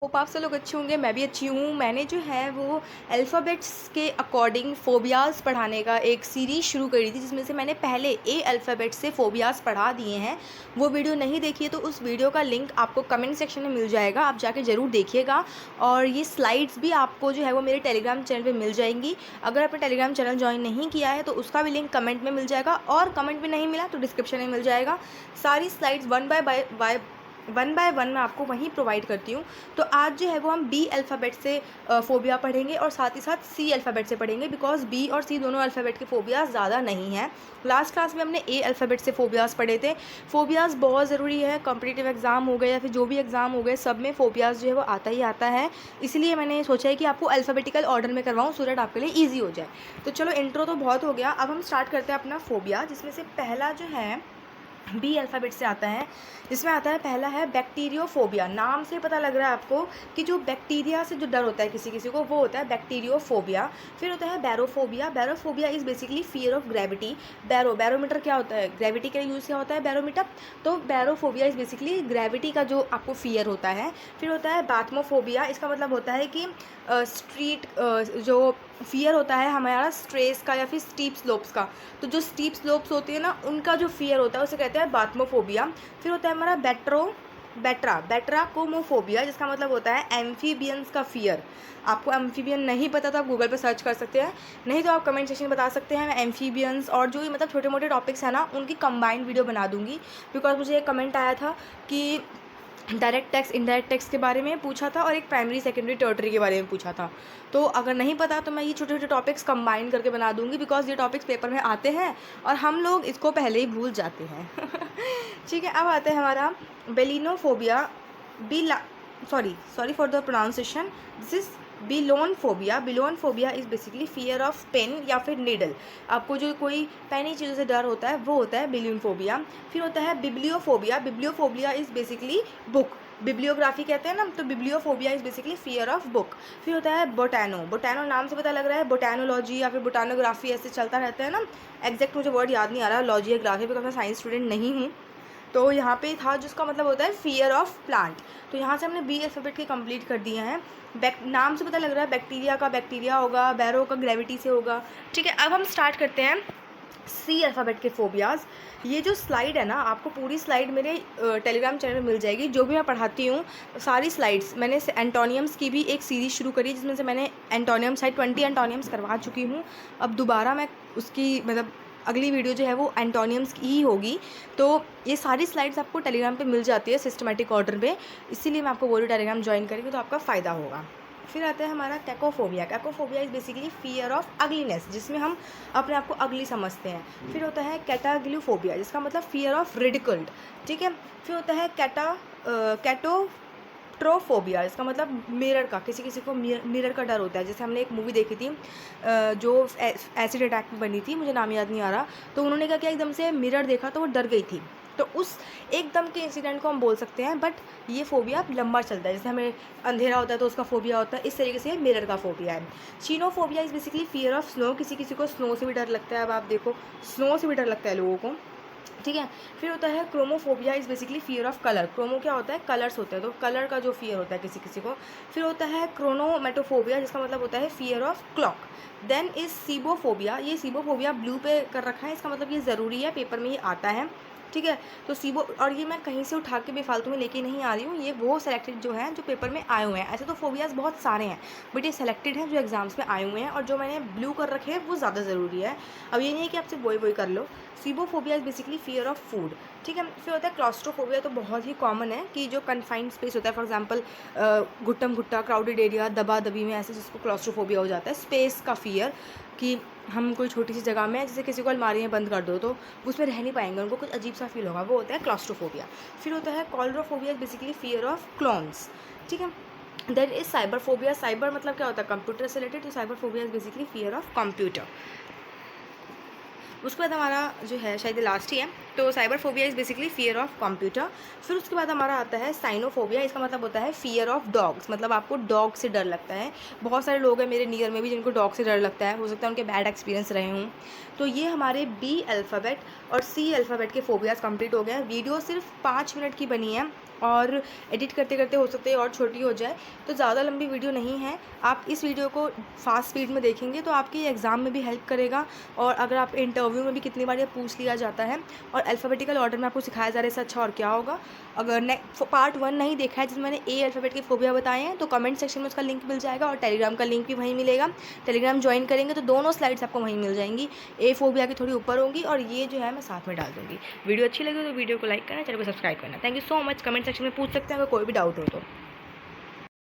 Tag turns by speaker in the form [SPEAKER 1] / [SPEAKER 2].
[SPEAKER 1] Hope आप सब लोग अच्छे होंगे। मैं भी अच्छी हूँ। मैंने जो है वो अल्फ़ाबेट्स के अकॉर्डिंग फ़ोबियाज़ पढ़ाने का एक सीरीज़ शुरू करी थी, जिसमें से मैंने पहले ए अल्फ़ाबेट से फ़ोबियाज़ पढ़ा दिए हैं। वो वीडियो नहीं देखी है तो उस वीडियो का लिंक आपको कमेंट सेक्शन में मिल जाएगा, आप जाके ज़रूर देखिएगा। और ये स्लाइड्स भी आपको जो है वो मेरे टेलीग्राम चैनल पे मिल जाएंगी। अगर आपने टेलीग्राम चैनल जॉइन नहीं किया है तो उसका भी लिंक कमेंट में मिल जाएगा, और कमेंट में नहीं मिला तो डिस्क्रिप्शन में मिल जाएगा। सारी स्लाइड्स वन बाय वन मैं आपको वहीं प्रोवाइड करती हूँ। तो आज जो है वो हम बी अल्फ़ाबेट से फ़ोबिया पढ़ेंगे, और साथ ही साथ सी अल्फ़ाबेट से पढ़ेंगे, बिकॉज़ बी और सी दोनों अल्फ़ाबेट के फ़ोबियाज़ ज़्यादा नहीं हैं। लास्ट क्लास में हमने ए अल्फ़ाबेट से फ़ोबियाज़ पढ़े थे। फ़ोबियाज़ बहुत ज़रूरी है, कॉम्पिटिटिव एग्ज़ाम हो गए या फिर जो भी एग्ज़ाम हो गए, सब में फ़ोबियाज़ जो है वो आता ही आता है। इसलिए मैंने सोचा है कि आपको अल्फ़ाबेटिकल ऑर्डर में करवाऊँ, सो दैट आपके लिए ईज़ी हो जाए। तो चलो, इंट्रो तो बहुत हो गया, अब हम स्टार्ट करते हैं अपना फ़ोबिया, जिसमें से पहला जो है बी अल्फ़ाबेट से आता है। जिसमें आता है, पहला है बैक्टीरियोफोबिया। नाम से पता लग रहा है आपको कि जो बैक्टीरिया से जो डर होता है किसी किसी को, वो होता है बैक्टीरियोफोबिया। फिर होता है barophobia. Barophobia is basically fear of gravity. Barometer क्या होता है, ग्रेविटी के लिए यूज़ क्या होता है, बैरोमीटर। तो बैरोफोबिया इज़ बेसिकली ग्रेविटी का जो आपको फियर होता है। फिर होता है बाथमोफोबिया। इसका मतलब होता है कि स्ट्रीट जो फियर होता है हमारा स्ट्रेस का या फिर स्टीप स्लोप्स का। तो जो स्टीप स्लोप्स होती है ना, उनका जो फियर होता है उसे कहते हैं बाथमोफोबिया। फिर होता है हमारा बेट्राकोमोफोबिया, जिसका मतलब होता है एम्फीबियंस का फियर। आपको एम्फीबियन नहीं पता तो आप गूगल पर सर्च कर सकते हैं, नहीं तो आप कमेंट सेक्शन में बता सकते हैं। मैं एम्फीबियंस और जो भी मतलब छोटे मोटे टॉपिक्स हैं ना, उनकी कंबाइंड वीडियो बना दूंगी। बिकॉज मुझे एक कमेंट आया था कि डायरेक्ट टैक्स इनडायरेक्ट टैक्स के बारे में पूछा था, और एक प्राइमरी सेकेंडरी टर्टरी के बारे में पूछा था। तो अगर नहीं पता तो मैं ये छोटे छोटे टॉपिक्स कंबाइन करके बना दूंगी, बिकॉज ये टॉपिक्स पेपर में आते हैं और हम लोग इसको पहले ही भूल जाते हैं। ठीक है, अब आता है हमारा बेलिनोफोबिया। बिला sorry sorry for the pronunciation. This is belonephobia. Belonephobia is basically fear of pen या फिर नीडल। आपको जो कोई पैनी चीज़ों से डर होता है वो होता है बिलोनफोबिया। फिर होता है bibliophobia. Bibliophobia is basically book, bibliography कहते हैं ना, तो bibliophobia is basically fear of book. फिर होता है बोटैनो। बोटैनो नाम से पता लग रहा है, बोटैनोलॉजी या फिर बोटानोग्राफी ऐसे चलता रहता है ना। एग्जैक्ट मुझे वर्ड याद नहीं आ रहा, लॉजी या ग्राफी, बिकॉज मैं साइंस स्टूडेंट नहीं हूँ। तो यहाँ पे था जिसका मतलब होता है फियर ऑफ प्लांट। तो यहाँ से हमने बी अल्फ़ाबेट के कंप्लीट कर दिए हैं। नाम से पता लग रहा है बैक्टीरिया का बैक्टीरिया होगा, बैरो का ग्रेविटी से होगा। ठीक है, अब हम स्टार्ट करते हैं सी अल्फ़ाबेट के फ़ोबियाज़। ये जो स्लाइड है ना, आपको पूरी स्लाइड मेरे टेलीग्राम चैनल में मिल जाएगी। जो भी मैं पढ़ाती हूँ सारी स्लाइड्स, मैंने एंटोनियम्स की भी एक सीरीज़ शुरू करी, जिसमें से मैंने एंटोनियम्स 20 एंटोनियम्स करवा चुकी हूँ। अब दोबारा मैं उसकी मतलब अगली वीडियो जो है वो एंटोनियम्स की ही होगी। तो ये सारी स्लाइड्स आपको टेलीग्राम पे मिल जाती है सिस्टमेटिक ऑर्डर पे, इसीलिए मैं आपको बोल रही हूँ टेलीग्राम ज्वाइन करेंगे तो आपका फ़ायदा होगा। फिर आता है हमारा cacophobia. Cacophobia is basically fear of ugliness, जिसमें हम अपने आप को अगली समझते हैं। फिर होता है कैटाग्लूफोबिया, जिसका मतलब फियर ऑफ रिडिकल्ड। ठीक है। फिर होता है कैटोट्रोफोबिया, इसका मतलब मिरर का, किसी किसी को मिरर का डर होता है। जैसे हमने एक मूवी देखी थी जो एसिड अटैक में बनी थी, मुझे नाम याद नहीं आ रहा। तो उन्होंने क्या किया, एकदम से मिरर देखा तो वो डर गई थी। तो उस एकदम के इंसिडेंट को हम बोल सकते हैं, बट ये फ़ोबिया लंबा चलता है। जैसे हमें अंधेरा होता है तो उसका फ़ोबिया होता है, इस तरीके से मिरर का फ़ोबिया है। Chionophobia is basically fear of snow. किसी किसी को स्नो से भी डर लगता है। अब आप देखो, स्नो से भी डर लगता है लोगों को। ठीक है। फिर होता है chromophobia is basically fear of colour. Chromo क्या होता है, कलर्स होते हैं, तो कलर का जो फियर होता है किसी किसी को। फिर होता है क्रोनोमेटोफोबिया, जिसका मतलब होता है fear of clock. Then is cibophobia. ये सीबोफोबिया ब्लू पे कर रखा है, इसका मतलब ये ज़रूरी है, पेपर में ये आता है। ठीक है। तो सीबो, और ये मैं कहीं से उठा के बेफालतू में लेके नहीं आ रही हूँ, ये वो सेलेक्टेड जो हैं जो पेपर में आए हुए हैं। ऐसे तो फोबियाज़ बहुत सारे हैं, बट ये सेलेक्टेड हैं जो एग्जाम्स में आए हुए हैं, और जो मैंने ब्लू कर रखे हैं वो ज़्यादा ज़रूरी है। अब ये नहीं है कि आपसे वही कर लो। Cibophobia is basically fear of food. ठीक है। फिर होता है क्लॉस्ट्रोफोबिया, तो बहुत ही कॉमन है कि जो कन्फाइंड स्पेस होता है, फॉर एग्जांपल घुट्टम घुट्टा क्राउडेड एरिया, दबा दबी में, ऐसे जिसको क्लॉस्ट्रोफोबिया हो जाता है। स्पेस का फियर, कि हम कोई छोटी सी जगह में, जैसे किसी को अलमारी में बंद कर दो तो उसमें रह नहीं पाएंगे, उनको कुछ अजीब सा फील होगा, वो होता है क्लॉस्ट्रोफोबिया। फिर होता है कॉलरोफोबिया, बेसिकली फियर ऑफ क्लोन्स। ठीक है। Then is साइबरफोबिया। साइबर मतलब क्या होता है, कंप्यूटर से रिलेटेड, तो cyberphobia is basically fear of computer. उसके बाद हमारा जो है शायद लास्ट ही है, तो cyber phobia is basically fear of computer. फिर उसके बाद हमारा आता है साइनोफोबिया। इसका मतलब होता है फियर ऑफ डॉग्स, मतलब आपको डॉग से डर लगता है। बहुत सारे लोग हैं मेरे नियर में भी जिनको डॉग से डर लगता है, हो सकता है उनके बैड एक्सपीरियंस रहे हों। तो ये हमारे बी अल्फ़ाबेट और सी अल्फ़ाबेट के फोबियाज़ कंप्लीट हो गए हैं। वीडियो सिर्फ 5 मिनट की बनी है, और एडिट करते करते हो सकता है और छोटी हो जाए। तो ज़्यादा लंबी वीडियो नहीं है, आप इस वीडियो को फास्ट स्पीड में देखेंगे तो आपके एग्ज़ाम में भी हेल्प करेगा। और अगर आप इंटरव्यू में भी कितनी बार ये पूछ लिया जाता है और अल्फ़ाबेटिकल ऑर्डर में आपको सिखाया जा रहा है, इससे अच्छा और क्या होगा। अगर पार्ट 1 नहीं देखा है जिसमें मैंने ए अल्फ़ाबेट के फोबिया बताए हैं, तो कमेंट सेक्शन में उसका लिंक मिल जाएगा और टेलीग्राम का लिंक भी वहीं मिलेगा। टेलीग्राम ज्वाइन करेंगे तो दोनों स्लाइड्स आपको वहीं मिल जाएंगी। ए फोबिया की थोड़ी ऊपर होंगी और ये जो है मैं साथ में डाल दूँगी। वीडियो अच्छी लगी तो वीडियो को लाइक करना, चैनल को सब्सक्राइब करना। Thank you so much. Comment section में पूछ सकते हैं अगर कोई भी डाउट हो तो।